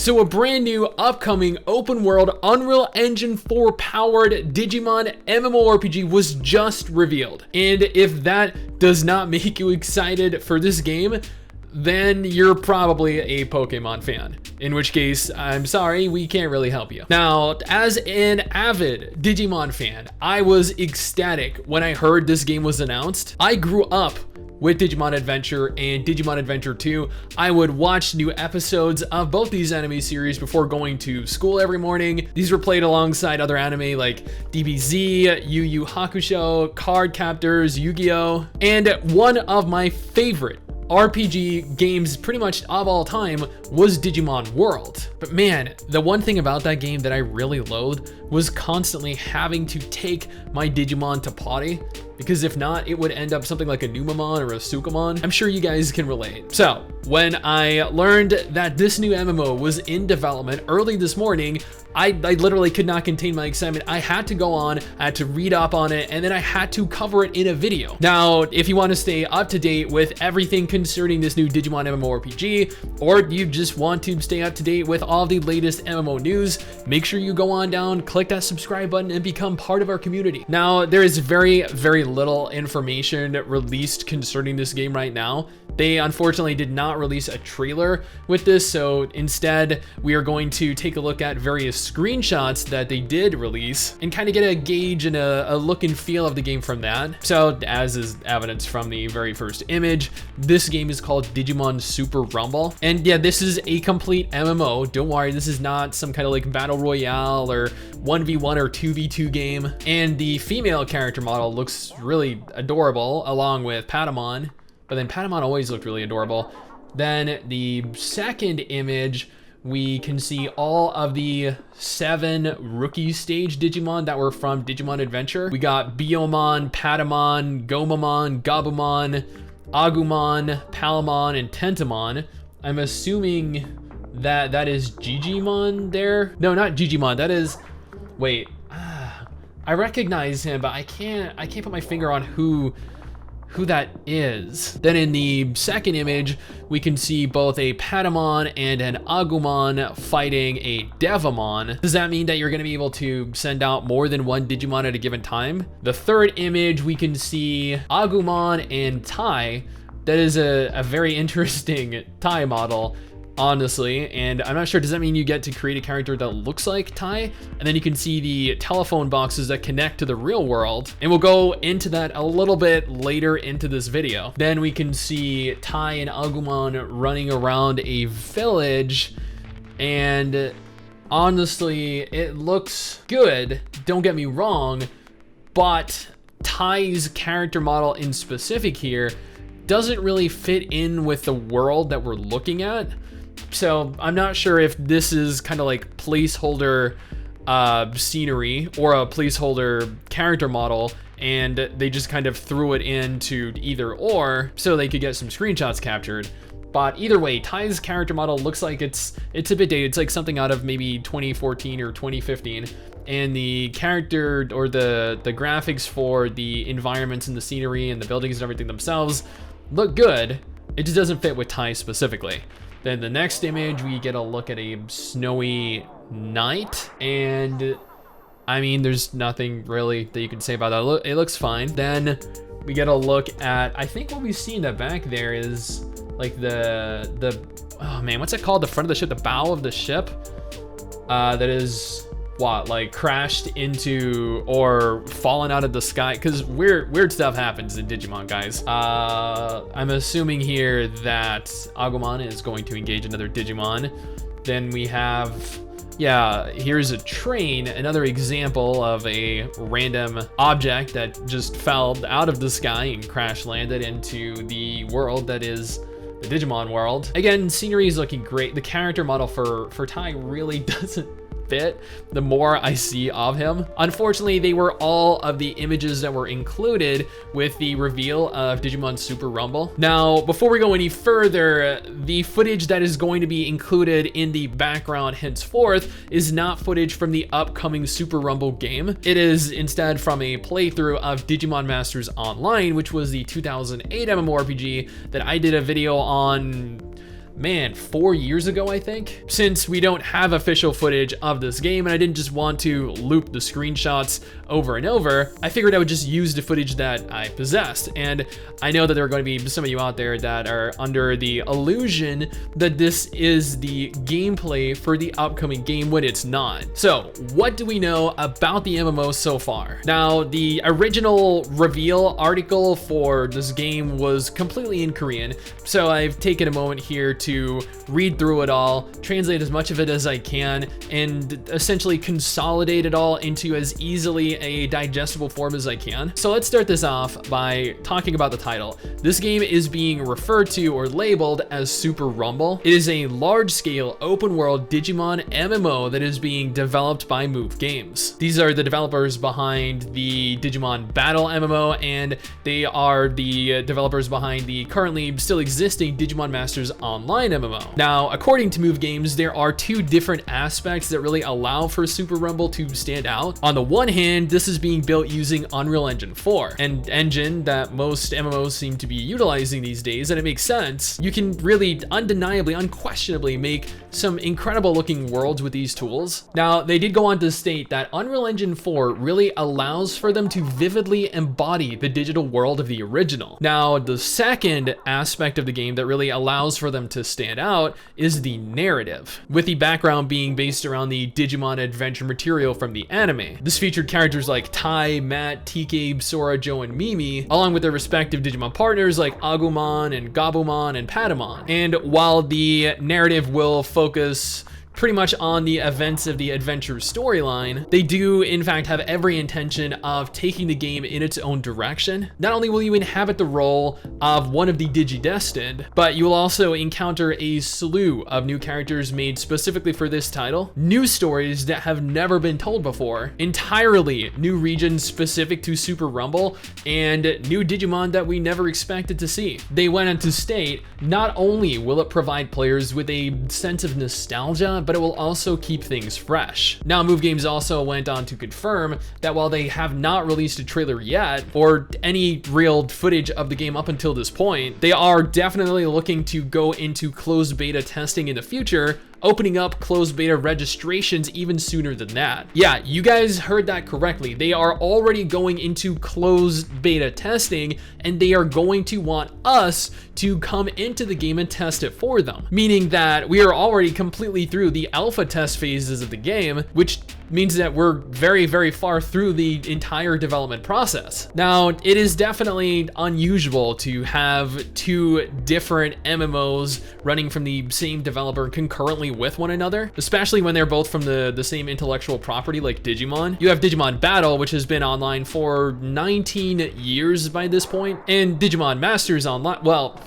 So a brand new upcoming open world Unreal Engine 4 powered Digimon MMORPG was just revealed. And if that does not make you excited for this game, then you're probably a Pokemon fan. In which case, I'm sorry, we can't really help you. Now, as an avid Digimon fan, I was ecstatic when I heard this game was announced. I grew up with Digimon Adventure and Digimon Adventure 2. I would watch new episodes of both these anime series before going to school every morning. These were played alongside other anime like DBZ, Yu Hakusho, Cardcaptors, Yugioh, and one of my favorite RPG games pretty much of all time was Digimon World. But man, the one thing about that game that I really loathed was constantly having to take my Digimon to potty, because if not, it would end up something like a Numamon or a Sukamon. I'm sure you guys can relate. So when I learned that this new MMO was in development early this morning, I literally could not contain my excitement. I had to go on, I had to read up on it, and then I had to cover it in a video. Now, if you want to stay up to date with everything concerning this new Digimon MMORPG, or you just want to stay up to date with all the latest MMO news, make sure you go on down, click that subscribe button, and become part of our community. Now, there is very, very little information released concerning this game right now. They unfortunately did not release a trailer with this, so instead we are going to take a look at various screenshots that they did release and kind of get a gauge and a look and feel of the game from that. So as is evidence from the very first image, this game is called Digimon Super Rumble. And yeah, this is a complete MMO. Don't worry, this is not some kind of like battle royale or 1v1 or 2v2 game. And the female character model looks really adorable along with Patamon. But then Patamon always looked really adorable. Then the second image, we can see all of the 7 rookie stage Digimon that were from Digimon Adventure. We got Biyomon, Patamon, Gomamon, Gabumon, Agumon, Palamon, and Tentamon. I'm assuming that that is Digimon there. No, not Digimon. That is, wait, I recognize him, but I can't put my finger on who that is. Then in the second image, we can see both a Patamon and an Agumon fighting a Devamon. Does that mean that you're gonna be able to send out more than one Digimon at a given time? The third image, we can see Agumon and Tai. That is a very interesting Tai model, honestly, and I'm not sure, does that mean you get to create a character that looks like Tai? And then you can see the telephone boxes that connect to the real world, and we'll go into that a little bit later into this video. Then we can see Tai and Agumon running around a village, and honestly, it looks good, don't get me wrong, but Tai's character model in specific here doesn't really fit in with the world that we're looking at. So I'm not sure if this is kind of like placeholder scenery or a placeholder character model, and they just kind of threw it into either or so they could get some screenshots captured. But either way, Tai's character model looks like it's a bit dated. It's like something out of maybe 2014 or 2015. And the character or the graphics for the environments and the scenery and the buildings and everything themselves look good. It just doesn't fit with Tai specifically. Then the next image, we get a look at a snowy night, and I mean, there's nothing really that you can say about that. It looks fine. Then we get a look at, I think what we see in the back there is like the oh man, what's it called? The front of the ship, the bow of the ship, that is what, like crashed into or fallen out of the sky, because weird stuff happens in Digimon, guys. I'm assuming here that Agumon is going to engage another Digimon. Then we have, yeah, here's a train, another example of a random object that just fell out of the sky and crash landed into the world that is the Digimon world. Again, scenery is looking great. The character model for Tai really doesn't fit the more I see of him. Unfortunately, they were all of the images that were included with the reveal of Digimon Super Rumble. Now, before we go any further, the footage that is going to be included in the background henceforth is not footage from the upcoming Super Rumble game. It is instead from a playthrough of Digimon Masters Online, which was the 2008 MMORPG that I did a video on man, 4 years ago, I think. Since we don't have official footage of this game and I didn't just want to loop the screenshots over and over, I figured I would just use the footage that I possessed. And I know that there are going to be some of you out there that are under the illusion that this is the gameplay for the upcoming game when it's not. So what do we know about the MMO so far? Now, the original reveal article for this game was completely in Korean, so I've taken a moment here to read through it all, translate as much of it as I can, and essentially consolidate it all into as easily a digestible form as I can. So let's start this off by talking about the title. This game is being referred to or labeled as Super Rumble. It is a large-scale open-world Digimon MMO that is being developed by Move Games. These are the developers behind the Digimon Battle MMO, and they are the developers behind the currently still existing Digimon Masters Online MMO. Now, according to Move Games, there are two different aspects that really allow for Super Rumble to stand out. On the one hand, this is being built using Unreal Engine 4, an engine that most MMOs seem to be utilizing these days, and it makes sense. You can really undeniably, unquestionably make some incredible looking worlds with these tools. Now, they did go on to state that Unreal Engine 4 really allows for them to vividly embody the digital world of the original. Now, the second aspect of the game that really allows for them to stand out is the narrative, with the background being based around the Digimon adventure material from the anime. This featured characters like Tai, Matt, TK, Sora, Joe, and Mimi, along with their respective Digimon partners like Agumon and Gabumon and Patamon. And while the narrative will focus pretty much on the events of the adventure storyline, they do in fact have every intention of taking the game in its own direction. Not only will you inhabit the role of one of the Digidestined, but you will also encounter a slew of new characters made specifically for this title, new stories that have never been told before, entirely new regions specific to Super Rumble, and new Digimon that we never expected to see. They went on to state, not only will it provide players with a sense of nostalgia, but it will also keep things fresh. Now, Move Games also went on to confirm that while they have not released a trailer yet, or any real footage of the game up until this point, they are definitely looking to go into closed beta testing in the future, opening up closed beta registrations even sooner than that. Yeah, you guys heard that correctly. They are already going into closed beta testing, and they are going to want us to come into the game and test it for them. Meaning that we are already completely through the alpha test phases of the game, which means that we're very, very far through the entire development process. Now, it is definitely unusual to have two different MMOs running from the same developer concurrently with one another, especially when they're both from the same intellectual property like Digimon. You have Digimon Battle, which has been online for 19 years by this point, and Digimon Masters Online, well,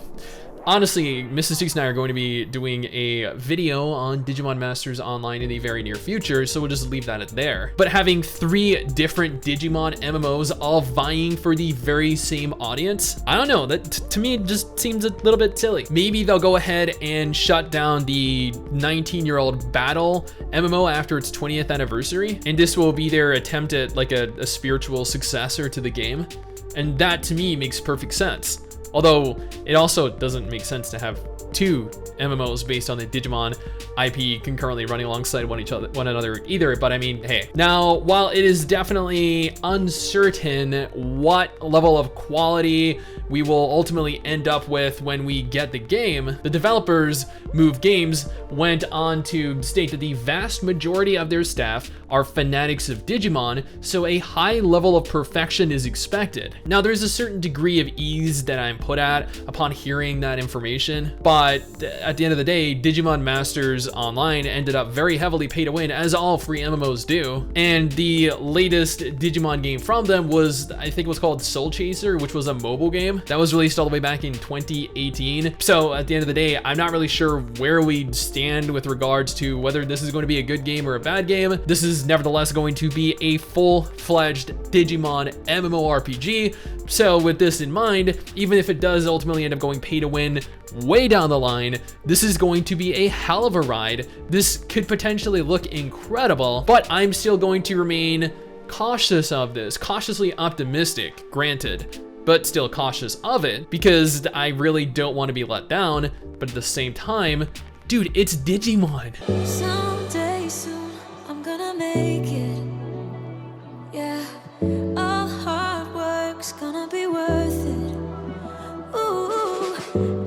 honestly, MRSSTIX and I are going to be doing a video on Digimon Masters Online in the very near future, so we'll just leave that at there. But having three different Digimon MMOs all vying for the very same audience, I don't know, that to me just seems a little bit silly. Maybe they'll go ahead and shut down the 19-year-old Battle MMO after its 20th anniversary, and this will be their attempt at like a spiritual successor to the game. And that to me makes perfect sense. Although it also doesn't make sense to have two MMOs based on the Digimon IP concurrently running alongside one another either, but I mean, hey. Now, while it is definitely uncertain what level of quality we will ultimately end up with when we get the game, the developers, Move Games, went on to state that the vast majority of their staff are fanatics of Digimon, so a high level of perfection is expected. Now, there's a certain degree of ease that I'm put at upon hearing that information, but at the end of the day, Digimon Masters Online ended up very heavily pay to win, as all free MMOs do, and the latest Digimon game from them was, I think it was called Soul Chaser, which was a mobile game that was released all the way back in 2018. So at the end of the day, I'm not really sure where we stand with regards to whether this is going to be a good game or a bad game. This is nevertheless going to be a full-fledged Digimon MMORPG. So with this in mind, even if it does ultimately end up going pay to win way down the line, this is going to be a hell of a ride. This could potentially look incredible, but I'm still going to remain cautious of this, cautiously optimistic, granted. but still cautious of it because I really don't want to be let down. But at the same time, dude, it's Digimon. Someday soon, I'm gonna make it. Yeah, all hard work's gonna be worth it. Ooh,